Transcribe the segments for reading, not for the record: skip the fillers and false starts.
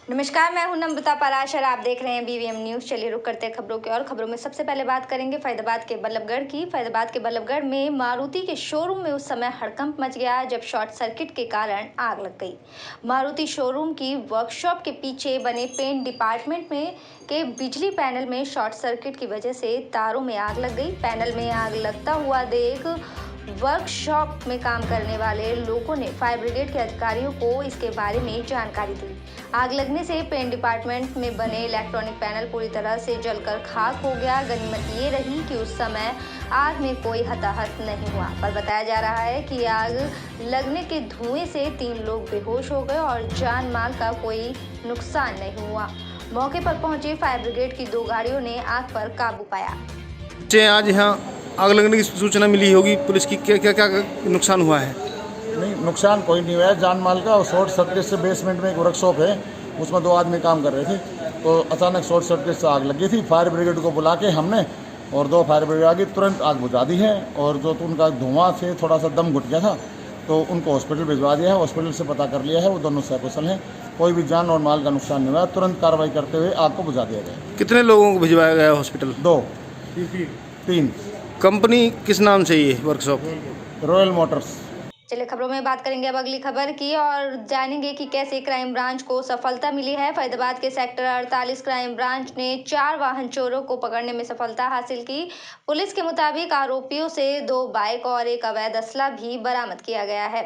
नमस्कार, मैं हूं नम्रता पराशर। आप देख रहे हैं बीवीएम न्यूज। चलिए रुक करते हैं खबरों की। और खबरों में सबसे पहले बात करेंगे फरीदाबाद के बल्लभगढ़ की। फरीदाबाद के बल्लभगढ़ में मारुति के शोरूम में उस समय हड़कंप मच गया जब शॉर्ट सर्किट के कारण आग लग गई। मारुति शोरूम की वर्कशॉप के पीछे बने पेंट डिपार्टमेंट में के बिजली पैनल में शॉर्ट सर्किट की वजह से तारों में आग लग गई। पैनल में आग लगता हुआ देख वर्कशॉप में काम करने वाले लोगों ने फायर ब्रिगेड के अधिकारियों को इसके बारे में जानकारी दी। आग लगने से पेंट डिपार्टमेंट में बने इलेक्ट्रॉनिक पैनल पूरी तरह से जलकर खाक हो गया। गनीमत ये रही कि उस समय आग में कोई हताहत नहीं हुआ, पर बताया जा रहा है कि आग लगने के धुएं से 3 लोग बेहोश हो गए और जान माल का कोई नुकसान नहीं हुआ। मौके पर पहुंची फायर ब्रिगेड की 2 गाड़ियों ने आग पर काबू पाया। आज यहाँ आग लगने की सूचना मिली होगी, पुलिस की क्या क्या क्या नुकसान हुआ है? नहीं, नुकसान कोई नहीं हुआ है जान माल का। और शॉर्ट सर्किट से बेसमेंट में एक वर्कशॉप है, उसमें 2 आदमी काम कर रहे थे, तो अचानक शॉर्ट सर्किट से आग लगी थी। फायर ब्रिगेड को बुला के हमने और 2 फायर ब्रिगेड आ गई, तुरंत आग बुझा दी है। और जो तो उनका धुआं से थोड़ा सा दम घुट गया था, तो उनको हॉस्पिटल भिजवा दिया है। हॉस्पिटल से पता कर लिया है, वो दोनों सकुशल हैं, कोई भी जान और माल का नुकसान नहीं हुआ। तुरंत कार्रवाई करते हुए आग को बुझा दिया गया। कितने लोगों को भिजवाया गया हॉस्पिटल? 2 3 कंपनी किस नाम से ये वर्कशॉप? Royal Motors. चलिए खबरों में बात करेंगे अब अगली खबर की और जानेंगे कि कैसे क्राइम ब्रांच को सफलता मिली है। फरीदाबाद के सेक्टर 48 क्राइम ब्रांच ने 4 वाहन चोरों को पकड़ने में सफलता हासिल की। पुलिस के मुताबिक आरोपियों से 2 बाइक और एक अवैध असला भी बरामद किया गया है।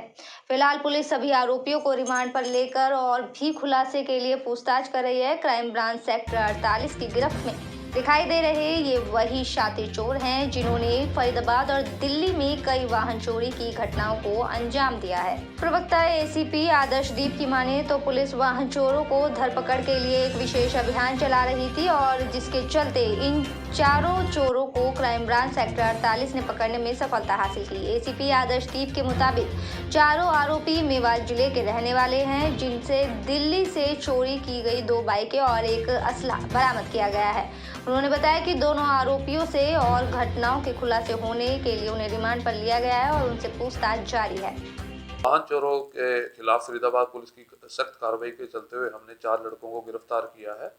फिलहाल पुलिस सभी आरोपियों को रिमांड पर लेकर और भी खुलासे के लिए पूछताछ कर रही है। क्राइम ब्रांच सेक्टर 48 की गिरफ्त में दिखाई दे रहे ये वही शातिर चोर हैं जिन्होंने फरीदाबाद और दिल्ली में कई वाहन चोरी की घटनाओं को अंजाम दिया है। प्रवक्ता एसीपी आदर्शदीप की माने तो पुलिस वाहन चोरों को धरपकड़ के लिए एक विशेष अभियान चला रही थी और जिसके चलते इन चारों चोरों को क्राइम ब्रांच सेक्टर 48 ने पकड़ने में सफलता हासिल की। एसीपी आदर्शदीप के मुताबिक चारों आरोपी मेवात जिले के रहने वाले हैं, जिनसे दिल्ली से चोरी की गई 2 बाइकें और एक असला बरामद किया गया है। उन्होंने बताया कि दोनों आरोपियों से और घटनाओं के खुलासे होने के लिए उन्हें रिमांड पर लिया गया है और उनसे पूछताछ जारी है। वाहन चोरों के खिलाफ फरीदाबाद पुलिस की सख्त कार्रवाई के चलते हुए हमने 4 लड़कों को गिरफ्तार किया है।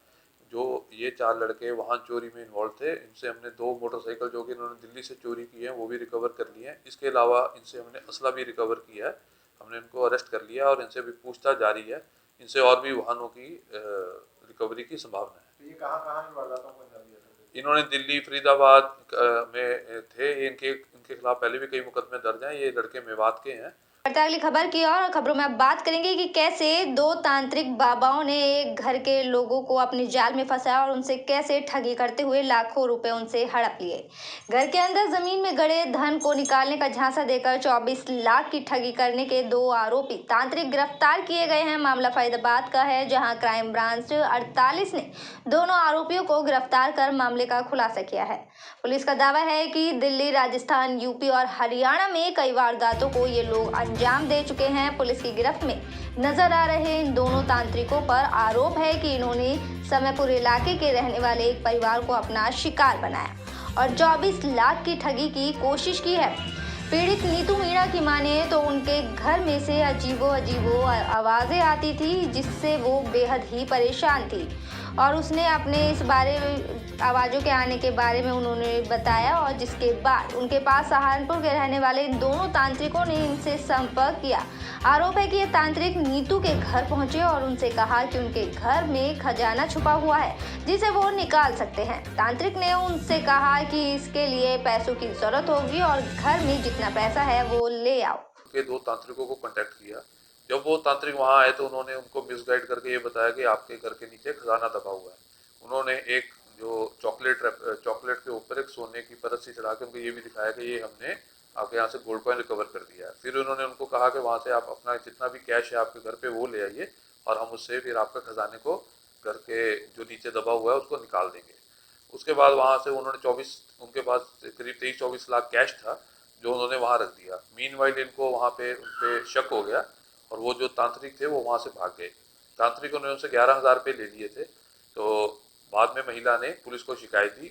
जो ये 4 लड़के वाहन चोरी में इन्वॉल्व थे, इनसे हमने 2 मोटरसाइकिल जो कि इन्होंने दिल्ली से चोरी की है वो भी रिकवर कर लिए हैं। इसके अलावा इनसे हमने असला भी रिकवर किया है। हमने इनको अरेस्ट कर लिया और इनसे भी पूछताछ जारी है। इनसे और भी वाहनों की रिकवरी की संभावना है। तो ये कहाँ की वारदातों को अंजाम दिया था? इन्होंने दिल्ली, फरीदाबाद में थे। इनके खिलाफ पहले भी कई मुकदमे दर्ज हैं। ये लड़के मेवात के हैं। अगली खबर की और खबरों में अब बात करेंगे कि कैसे 2 तांत्रिक बाबाओं ने एक घर के लोगों को अपने जाल में फंसाया और उनसे कैसे ठगी करते हुए लाखों रुपए उनसे हड़प लिए। घर के अंदर जमीन में गड़े धन को निकालने का झांसा देकर 24 लाख की ठगी करने के 2 आरोपी तांत्रिक गिरफ्तार किए गए हैं। मामला फरीदाबाद का है, जहां क्राइम ब्रांच 48 ने दोनों आरोपियों को गिरफ्तार कर मामले का खुलासा किया है। पुलिस का दावा है कि दिल्ली, राजस्थान, यूपी और हरियाणा में कई वारदातों को ये लोग अंजाम दे चुके हैं। पुलिस की गिरफ्त में नजर आ रहे इन दोनों तांत्रिकों पर आरोप है कि इन्होंने समयपुर इलाके के रहने वाले एक परिवार को अपना शिकार बनाया और 24 लाख की ठगी की कोशिश की है। पीड़ित नीतू मीणा की माने तो उनके घर में से अजीबो आवाजें आती थी, जिससे वो बेहद ही परेशान थी और उसने अपने इस बारे आवाज़ों के आने के बारे में उन्होंने बताया और जिसके बाद उनके पास सहारनपुर के रहने वाले इन दोनों तांत्रिकों ने इनसे संपर्क किया। आरोप है कि ये तांत्रिक नीतू के घर पहुंचे और उनसे कहा कि उनके घर में खजाना छुपा हुआ है जिसे वो निकाल सकते हैं। तांत्रिक ने उनसे कहा कि इसके लिए पैसों की जरूरत होगी और घर में जितना पैसा है वो ले आओ। के 2 तांत्रिकों को कांटेक्ट किया। जब वो तांत्रिक वहां आए तो उन्होंने उनको मिसगाइड करके ये बताया कि आपके घर के नीचे खजाना दबा हुआ है। उन्होंने एक जो चॉकलेट के ऊपर एक सोने की परत सी चढ़ा के उनको ये भी दिखाया कि ये हमने आपके यहाँ से गोल्ड कॉइन रिकवर कर दिया है। फिर उन्होंने उनको कहा कि वहाँ से आप अपना जितना भी कैश है आपके घर पे वो ले आइए और हम उससे फिर आपका खजाने को घर के जो नीचे दबा हुआ है उसको निकाल देंगे। उसके बाद वहाँ से उन्होंने उनके पास करीब 23-24 लाख कैश था जो उन्होंने वहाँ रख दिया। मीनवाइल इनको वहाँ पे उन पे शक हो गया और वो जो तांत्रिक थे वो वहाँ से भाग गए। तांत्रिकों ने उनसे 11,000 रुपये ले लिए थे। तो बाद में महिला ने पुलिस को शिकायत दी।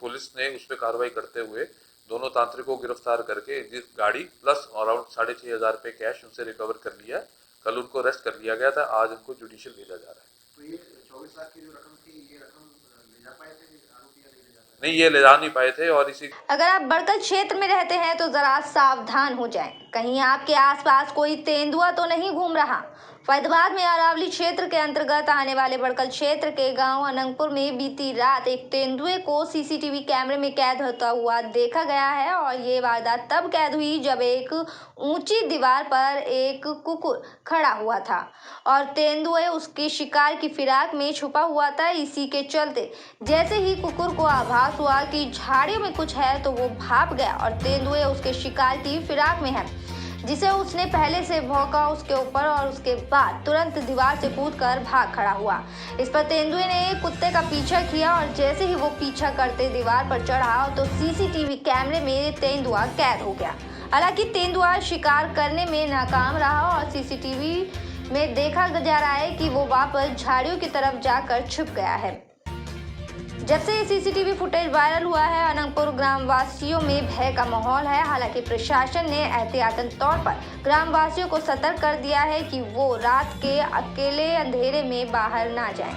पुलिस ने उस पर कार्रवाई करते हुए दोनों तांत्रिकों को गिरफ्तार करके गाड़ी प्लस अराउंड 6,500 रुपये कैश उनसे रिकवर कर लिया कल उनको अरेस्ट कर लिया गया था, आज उनको जुडिशियल भेजा जा रहा है। तो ये 24 लाख की जो रकम थी, ये रकम ले जा पाए थे आरोपी या नहीं ले जा पाए? नहीं, ये ले जा नहीं पाए थे। और इसी अगर आप बड़कल क्षेत्र में रहते हैं तो जरा सावधान हो जाएं, कहीं आपके आसपास कोई तेंदुआ तो नहीं घूम रहा। फैजाबाद में अरावली क्षेत्र के अंतर्गत आने वाले बड़कल क्षेत्र के गांव अनंगपुर में बीती रात एक तेंदुए को सीसीटीवी कैमरे में कैद होता हुआ देखा गया है। और ये वारदात तब कैद हुई जब एक ऊंची दीवार पर एक कुकुर खड़ा हुआ था और तेंदुए उसके शिकार की फिराक में छुपा हुआ था। इसी के चलते जैसे ही कुकुर को आभास हुआ कि झाड़ियों में कुछ है तो वो भाग गया और तेंदुए उसके शिकार की फिराक में है, जिसे उसने पहले से भौंका उसके ऊपर और उसके बाद तुरंत दीवार से कूदकर भाग खड़ा हुआ। इस पर तेंदुए ने कुत्ते का पीछा किया और जैसे ही वो पीछा करते दीवार पर चढ़ा तो सीसीटीवी कैमरे में तेंदुआ कैद हो गया। हालांकि तेंदुआ शिकार करने में नाकाम रहा और सीसीटीवी में देखा जा रहा है कि वो वापस झाड़ियों की तरफ जाकर छुप गया है। जब से सीसीटीवी फुटेज वायरल हुआ है, अनंगपुर ग्रामवासियों में भय का माहौल है। हालांकि प्रशासन ने एहतियातन तौर पर ग्रामवासियों को सतर्क कर दिया है कि वो रात के अकेले अंधेरे में बाहर ना जाएं।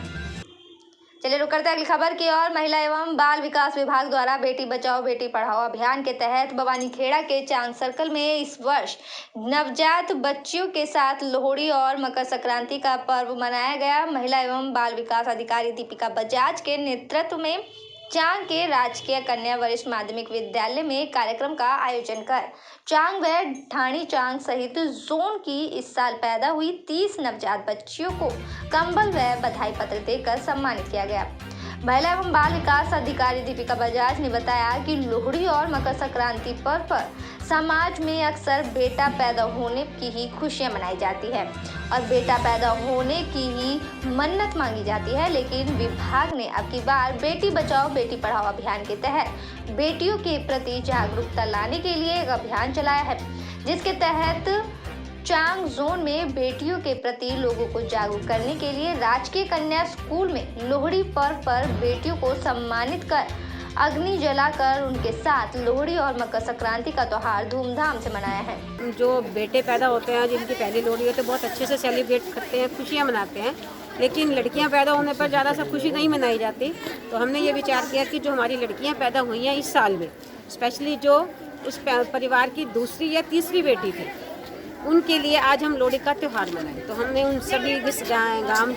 चलिए रुक करते हैं अगली खबर की ओर। महिला एवं बाल विकास विभाग द्वारा बेटी बचाओ बेटी पढ़ाओ अभियान के तहत बवानीखेड़ा के चांग सर्कल में इस वर्ष नवजात बच्चियों के साथ लोहड़ी और मकर संक्रांति का पर्व मनाया गया। महिला एवं बाल विकास अधिकारी दीपिका बजाज के नेतृत्व में चांग के राजकीय कन्या वरिष्ठ माध्यमिक विद्यालय में कार्यक्रम का आयोजन कर चांग व ठाणी चांग सहित जोन की इस साल पैदा हुई 30 नवजात बच्चियों को कंबल व बधाई पत्र देकर सम्मानित किया गया। महिला एवं बाल विकास अधिकारी दीपिका बजाज ने बताया कि लोहड़ी और मकर संक्रांति पर्व पर समाज में अक्सर बेटा पैदा होने की ही खुशियां मनाई जाती है और बेटा पैदा होने की ही मन्नत मांगी जाती है। लेकिन विभाग ने अब की बार बेटी बचाओ बेटी पढ़ाओ अभियान के तहत बेटियों के प्रति जागरूकता लाने के लिए एक अभियान चलाया है, जिसके तहत चांग जोन में बेटियों के प्रति लोगों को जागरूक करने के लिए राजकीय कन्या स्कूल में लोहड़ी पर्व पर बेटियों को सम्मानित कर अग्नि जलाकर उनके साथ लोहड़ी और मकर संक्रांति का त्योहार धूमधाम से मनाया है। जो बेटे पैदा होते हैं, जिनकी पहली लोहड़ी है, तो बहुत अच्छे से सेलिब्रेट करते हैं, खुशियाँ मनाते हैं। लेकिन लड़कियां पैदा होने पर ज़्यादा सा खुशी नहीं मनाई जाती। तो हमने ये विचार किया कि जो हमारी लड़कियां पैदा हुई हैं इस साल में, स्पेशली जो उस परिवार की दूसरी या तीसरी बेटी थी, उनके लिए आज हम लोहड़ी का त्यौहार मनाएं। तो हमने उन सभी इस गांव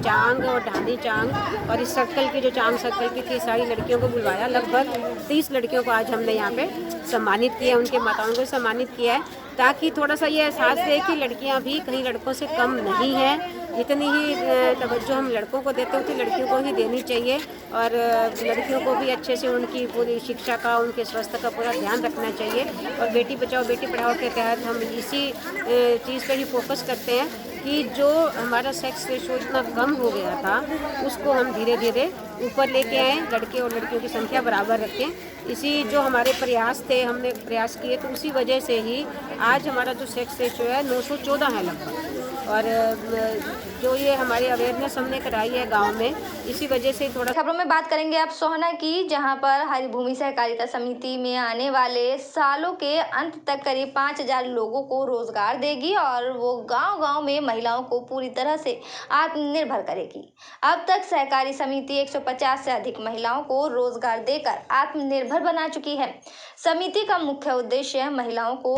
चांग और ढाणी चांग और इस सर्कल की जो चांग सर्कल की थी सारी लड़कियों को बुलवाया। लगभग 30 लड़कियों को आज हमने यहाँ पे सम्मानित किया, उनके माताओं को सम्मानित किया है, ताकि थोड़ा सा ये एहसास दे कि लड़कियाँ भी कहीं लड़कों से कम नहीं हैं। जितनी ही तवज्जो हम लड़कों को देते हैं उतनी लड़कियों को ही देनी चाहिए और लड़कियों को भी अच्छे से उनकी पूरी शिक्षा का, उनके स्वास्थ्य का पूरा ध्यान रखना चाहिए। और बेटी बचाओ बेटी पढ़ाओ के तहत हम इसी चीज़ पर ही फोकस करते हैं कि जो हमारा सेक्स रेशो इतना कम हो गया था उसको हम धीरे धीरे ऊपर लेके आए, लड़के और लड़कियों की संख्या बराबर रखें। इसी जो हमारे प्रयास थे, हमने प्रयास किए, तो उसी वजह से ही आज हमारा जो सेक्स रेशो है 914 है लगभग। और जो ये हमारी अवेयरनेस हमने कराई है गांव में, इसी वजह से थोड़ा। खबरों में बात करेंगे आप सोहना की, जहां पर हरिभूमि सहकारिता समिति में आने वाले सालों के अंत तक करीब 5000 लोगों को रोजगार देगी और वो गांव-गांव में महिलाओं को पूरी तरह से आत्मनिर्भर करेगी। अब तक सहकारी समिति 150 से अधिक महिलाओं को रोजगार देकर आत्मनिर्भर बना चुकी है। समिति का मुख्य उद्देश्य महिलाओं को,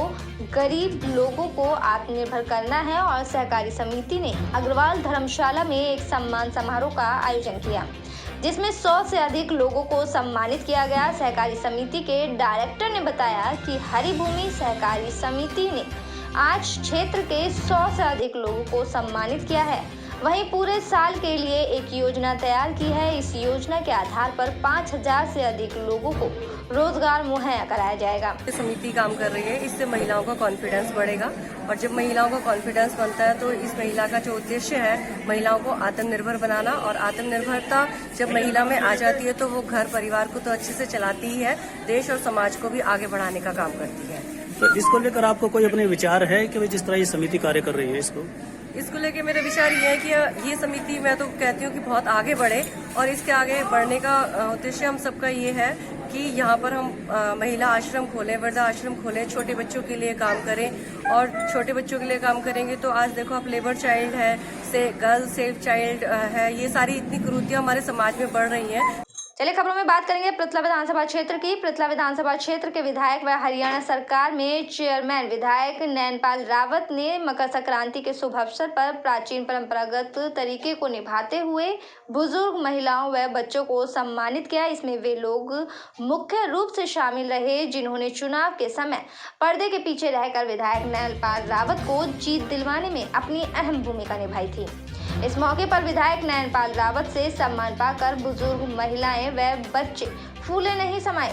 गरीब लोगों को आत्मनिर्भर करना है और सहकारी समिति ने अग्रवाल धर्मशाला में एक सम्मान समारोह का आयोजन किया, जिसमें 100 से अधिक लोगों को सम्मानित किया गया। सहकारी समिति के डायरेक्टर ने बताया कि हरिभूमि सहकारी समिति ने आज क्षेत्र के 100 से अधिक लोगों को सम्मानित किया है। वहीं पूरे साल के लिए एक योजना तैयार की है। इस योजना के आधार पर 5000 से अधिक लोगों को रोजगार मुहैया कराया जाएगा। समिति काम कर रही है, इससे महिलाओं का कॉन्फिडेंस बढ़ेगा और जब महिलाओं का कॉन्फिडेंस बनता है तो इस महिला का जो उद्देश्य है महिलाओं को आत्मनिर्भर बनाना, और आत्मनिर्भरता जब महिला में आ जाती है तो वो घर परिवार को तो अच्छे से चलाती ही है, देश और समाज को भी आगे बढ़ाने का काम करती है। तो इसको लेकर आपको कोई अपने विचार है कि जिस तरह ये समिति कार्य कर रही है इसको? इसको लेके मेरा विचार ये है कि ये समिति, मैं तो कहती हूँ कि बहुत आगे बढ़े, और इसके आगे बढ़ने का उद्देश्य हम सबका ये है कि यहाँ पर हम महिला आश्रम खोलें, वृद्धा आश्रम खोलें, छोटे बच्चों के लिए काम करें। और छोटे बच्चों के लिए काम करेंगे तो आज देखो आप लेबर चाइल्ड है, गर्ल सेफ चाइल्ड है, ये सारी इतनी कुरीतियाँ हमारे समाज में बढ़ रही हैं। चलिए खबरों में बात करेंगे पृथला विधानसभा क्षेत्र की। पृथला विधानसभा क्षेत्र के विधायक व हरियाणा सरकार में चेयरमैन विधायक नैनपाल रावत ने मकर संक्रांति के शुभ अवसर पर प्राचीन परंपरागत तरीके को निभाते हुए बुजुर्ग महिलाओं व बच्चों को सम्मानित किया। इसमें वे लोग मुख्य रूप से शामिल रहे जिन्होंने चुनाव के समय पर्दे के पीछे रहकर विधायक नैनपाल रावत को जीत दिलवाने में अपनी अहम भूमिका निभाई थी। इस मौके पर विधायक नैनपाल रावत से सम्मान पाकर बुजुर्ग महिलाएं व बच्चे फूले नहीं समाये।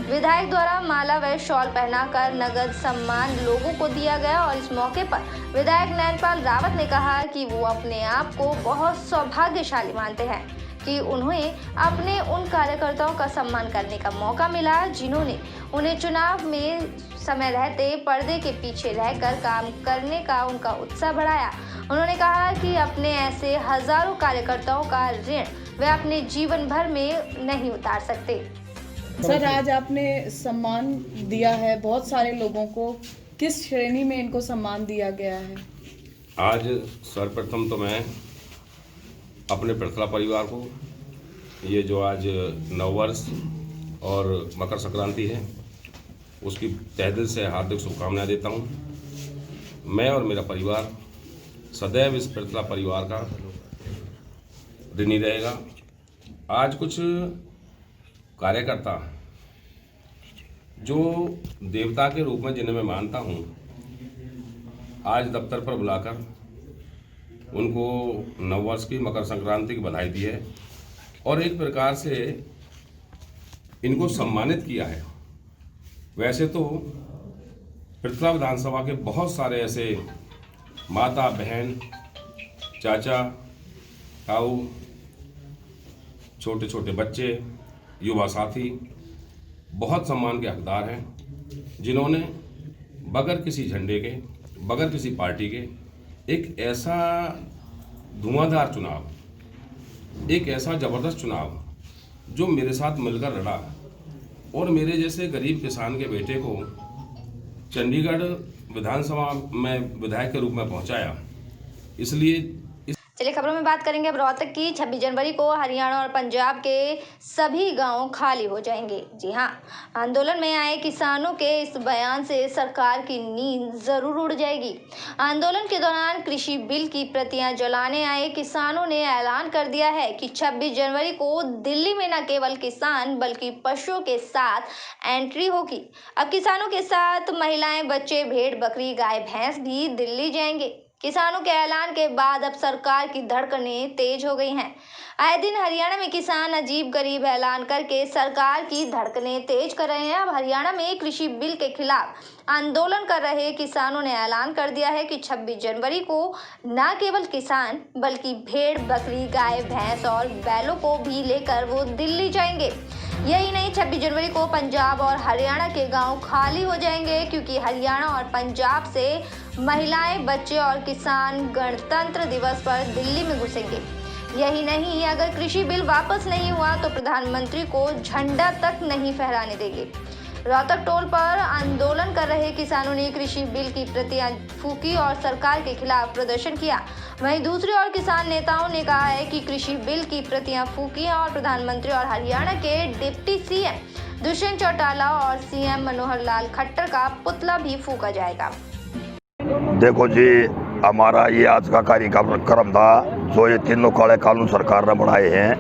विधायक द्वारा माला व शॉल पहनाकर नगद सम्मान लोगों को दिया गया और इस मौके पर विधायक नैनपाल रावत ने कहा कि वो अपने आप को बहुत सौभाग्यशाली मानते हैं कि उन्हें अपने उन कार्यकर्ताओं का सम्मान करने का मौका मिला जिन्होंने उन्हें चुनाव में समय रहते पर्दे के पीछे रहकर काम करने का उनका उत्साह बढ़ाया। उन्होंने कहा कि अपने ऐसे हजारों कार्यकर्ताओं का ऋण वे अपने जीवन भर में नहीं उतार सकते। सर, आज आपने सम्मान दिया है बहुत सारे लोगों को, किस श्रेणी में इनको सम्मान दिया गया है? आज सर्वप्रथम तो मैं अपने पृथला परिवार को ये जो आज नववर्ष और मकर संक्रांति है उसकी तहे दिल से हार्दिक शुभकामनाएं देता हूँ। मैं और मेरा परिवार सदैव इस पृथला परिवार का ऋणी रहेगा। आज कुछ कार्यकर्ता जो देवता के रूप में जिन्हें मैं मानता हूँ, आज दफ्तर पर बुलाकर उनको नववर्ष की मकर संक्रांति की बधाई दी है और एक प्रकार से इनको सम्मानित किया है। वैसे तो पृथला विधानसभा के बहुत सारे ऐसे माता, बहन, चाचा, ताऊ, छोटे छोटे बच्चे, युवा साथी बहुत सम्मान के हकदार हैं जिन्होंने बगैर किसी झंडे के, बगैर किसी पार्टी के एक ऐसा धुआंधार चुनाव, एक ऐसा ज़बरदस्त चुनाव जो मेरे साथ मिलकर लड़ा और मेरे जैसे गरीब किसान के बेटे को चंडीगढ़ विधानसभा में विधायक के रूप में पहुंचाया। इसलिए चलिए खबरों में बात करेंगे अब रोहतक की। 26 जनवरी को हरियाणा और पंजाब के सभी गांव खाली हो जाएंगे। जी हां, आंदोलन में आए किसानों के इस बयान से सरकार की नींद जरूर उड़ जाएगी। आंदोलन के दौरान कृषि बिल की प्रतियां जलाने आए किसानों ने ऐलान कर दिया है कि 26 जनवरी को दिल्ली में न केवल किसान बल्कि पशुओं के साथ एंट्री होगी। अब किसानों के साथ महिलाएं, बच्चे, भेड़, बकरी, गाय, भैंस भी दिल्ली जाएंगे। किसानों के ऐलान के बाद अब सरकार की धड़कनें तेज हो गई हैं। आए दिन हरियाणा में किसान अजीब गरीब ऐलान करके सरकार की धड़कनें तेज कर रहे हैं। अब हरियाणा में कृषि बिल के खिलाफ आंदोलन कर रहे किसानों ने ऐलान कर दिया है कि 26 जनवरी को न केवल किसान बल्कि भेड़, बकरी, गाय, भैंस और बैलों को भी लेकर वो दिल्ली जाएंगे। यही नहीं, 26 जनवरी को पंजाब और हरियाणा के गांव खाली हो जाएंगे क्योंकि हरियाणा और पंजाब से महिलाएं, बच्चे और किसान गणतंत्र दिवस पर दिल्ली में घुसेंगे। यही नहीं, अगर कृषि बिल वापस नहीं हुआ तो प्रधानमंत्री को झंडा तक नहीं फहराने देंगे। रोहतक टोल पर आंदोलन कर रहे किसानों ने कृषि बिल की प्रतियां फूकी और सरकार के खिलाफ प्रदर्शन किया। वहीं दूसरी ओर किसान नेताओं ने कहा है कि कृषि बिल की प्रतियां फूकी हैं और प्रधानमंत्री और हरियाणा के डिप्टी सीएम दुष्यंत चौटाला और सीएम मनोहर लाल खट्टर का पुतला भी फूका जाएगा। देखो जी, हमारा ये आज का कार्यक्रम था जो ये तीनों काले कानून सरकार ने बनाए हैं,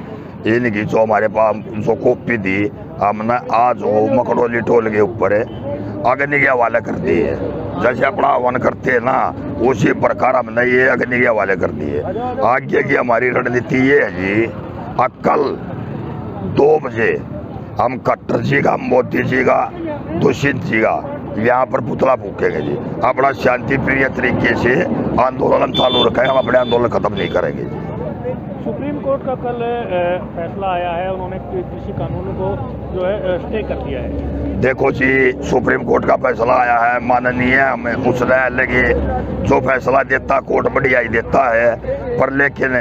इनकी जो हमारे पास जो कॉपी दी हमने आज वो मकड़ोली टोल के ऊपर अग्नि के हवाले कर दी है। जैसे अपना हवन करते हैं ना, उसी प्रकार हमने ये अग्नि के हवाले कर दी है। आगे की हमारी रणनीति ये है जी, कल 2 बजे हम खट्टर जी का, मोदी जी का, दुष्यंत जी का यहाँ पर पुतला फूकेंगे जी। अपना शांति प्रिय तरीके से आंदोलन चालू रखें, हम अपने आंदोलन खत्म नहीं करेंगे जी। सुप्रीम कोर्ट का कल फैसला आया है, उन्होंने कृषि कानूनों को जो है स्टे कर दिया है। देखो जी, सुप्रीम कोर्ट का फैसला आया है, माननीय हमें उसने लगे जो फैसला देता कोर्ट बढ़िया ही देता है, पर लेकिन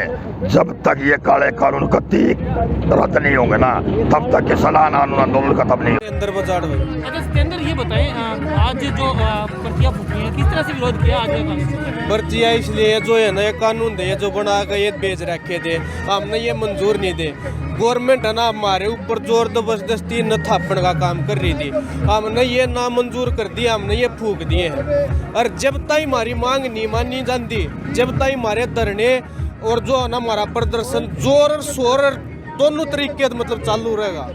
जब तक ये काले कानून कत्ती रद्द नहीं होंगे ना, तब तक किसान आंदोलन खत्म नहीं होगा। अंदर बाजार में अच्छा सिकंदर ये बताएं, आज जो पर्चियां फूटी हैं किस तरह से विरोध किया आज? पर्चियां इसलिए जो है ना ये कानून दे जो बना के ये बेच रखे थे, हमने ये मंजूर नहीं दे। गवर्नमेंट है ना हमारे ऊपर जोर जबरदस्ती न थापन का काम कर रही थी, हमने ये ना मंजूर कर दिया, हमने ये फूक दिए हैं। और जब तक हमारी मांग नहीं मानी जाती, जब तक हमारे धरने और जो है ना हमारा प्रदर्शन जोर और शोर दोनों तरीके मतलब चालू रहेगा।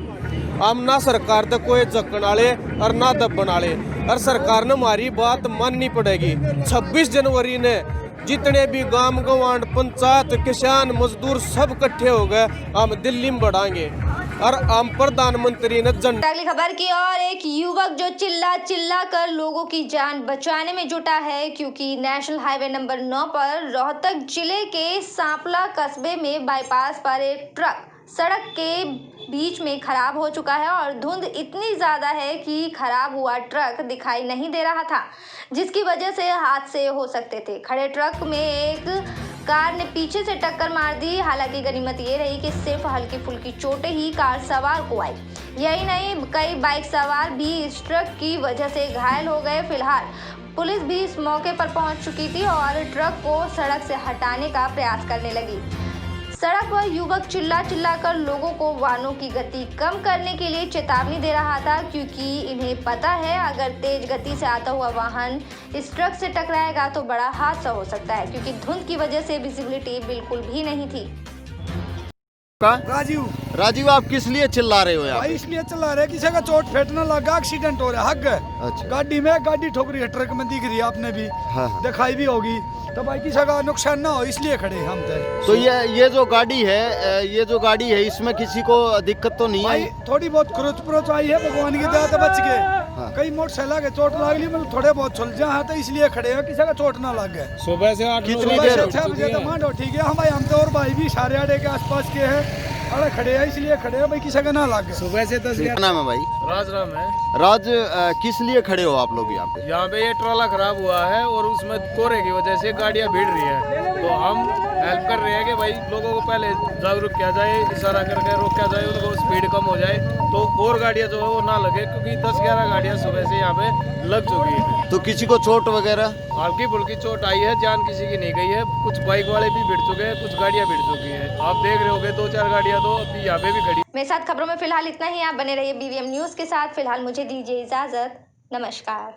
हम ना सरकार तक कोई झक्कन वाले और ना दबन वाले, और सरकार ने हमारी बात माननी पड़ेगी। 26 जनवरी ने जितने भी गांव गंवाड़ पंचायत किसान मजदूर सब इकट्ठे हो गए, हम दिल्ली में बढ़ाएंगे और हम प्रधानमंत्री ने झंडा। अगली खबर की और एक युवक जो चिल्ला चिल्ला कर लोगों की जान बचाने में जुटा है, क्योंकि नेशनल हाईवे नंबर 9 पर रोहतक जिले के सांपला कस्बे में बाईपास पर एक ट्रक सड़क के बीच में खराब हो चुका है और धुंध इतनी ज़्यादा है कि खराब हुआ ट्रक दिखाई नहीं दे रहा था, जिसकी वजह से हादसे हो सकते थे। खड़े ट्रक में एक कार ने पीछे से टक्कर मार दी। हालांकि गनीमत ये रही कि सिर्फ हल्की फुल्की चोटें ही कार सवार को आई। यही नहीं, कई बाइक सवार भी इस ट्रक की वजह से घायल हो गए। फिलहाल पुलिस भी इस मौके पर पहुंच चुकी थी और ट्रक को सड़क से हटाने का प्रयास करने लगी। सड़क पर युवक चिल्ला चिल्ला कर लोगों को वाहनों की गति कम करने के लिए चेतावनी दे रहा था, क्योंकि इन्हें पता है अगर तेज गति से आता हुआ वाहन इस ट्रक से टकराएगा तो बड़ा हादसा हो सकता है, क्योंकि धुंध की वजह से विजिबिलिटी बिल्कुल भी नहीं थी। राजीव, आप किस लिए चिल्ला रहे हो यार? भाई इसलिए चिल्ला रहे, किसी का चोट फेंटना लगा, एक्सीडेंट हो रहा है। हक है अच्छा। गाड़ी ठोक रही है, ट्रक में दिख रही है, आपने भी दिखाई भी होगी, तो भाई किसी का नुकसान ना हो इसलिए खड़े हम तो ये जो गाड़ी है इसमें किसी को दिक्कत तो नहीं आई? थोड़ी बहुत खरोच आई है, भगवान की दया से बच गए। कई मोटरसाइकिल के चोट लग ली, मतलब थोड़े बहुत सुलझा है, तो इसलिए खड़े हैं, किसी का चोट ना लग गए। सुबह से 6 बजे तक मांडो ठीक है। हम तो और भाई भी सारे आड़े के आसपास के हैं, अरे खड़े हैं इसलिए खड़े हैं भाई, किसी का ना लग गए। सुबह से 10 नाम है भाई? राम है। राज, किस लिए खड़े हो आप लोग यहाँ पे? यहाँ पे ये ट्रॉला खराब हुआ है और उसमें कोहरे की वजह से गाड़ियाँ भीड़ रही है, तो हम हेल्प कर रहे हैं कि भाई लोगों को पहले जागरूक किया जाए, इशारा करके रोका जाए, उनको स्पीड कम हो जाए तो और गाड़ियाँ जो है वो ना लगे, क्योंकि 10-11 गाड़ियाँ सुबह से यहाँ पे लग चुकी है। तो किसी को चोट वगैरह? हल्की फुल्की चोट आई है, जान किसी की नहीं गई है। कुछ बाइक वाले भी भिड़ चुके हैं, कुछ गाड़ियाँ भिड़ चुकी है। आप देख रहे होगे 2-4 गाड़ियाँ तो अभी यहाँ पे भी खड़ी। मेरे साथ खबरों में फिलहाल इतना ही। आप बने रहिए BVM न्यूज़ के साथ। फिलहाल मुझे दीजिए इजाजत। नमस्कार।